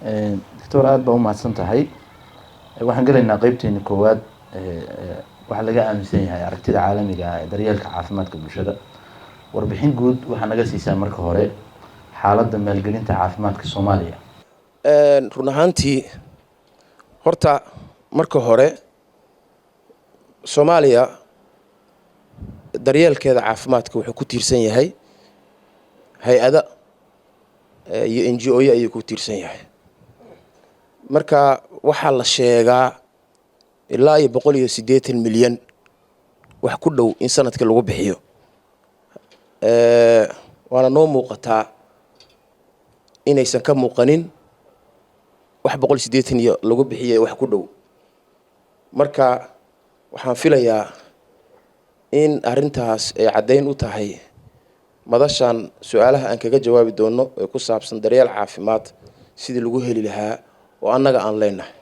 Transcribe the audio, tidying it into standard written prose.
دكتور aad baa u mahadsan tahay waxaan galaynaa qaybteena koowaad waxa laga aaminsan yahay aragtida caalamiga ah ee daryeelka caafimaadka bulshada warbixin guud waxaa naga siisaa marka hore xaaladda maalgelinta caafimaadka Soomaaliya run ahaantii horta marka hore Soomaaliya daryeelkeeda caafimaadka wuxuu ku tiirsan yahay hay'ada iyo NGO ayuu ku tiirsan yahay marka waxa la sheegaa ilaa 180 milyan wax ku dhow in sanadkii lagu bixiyo waana noo muuqataa inaysan ka muuqanin wax 180 iyo lagu bixiyay wax ku dhow marka waxaan filayaa in arintaas ay cadeyn u tahay madashan su'aalaha aan kaga jawaabi doono ee ku saabsan daryeel caafimaad sidii lagu heli lahaa oo annaga aan leenahay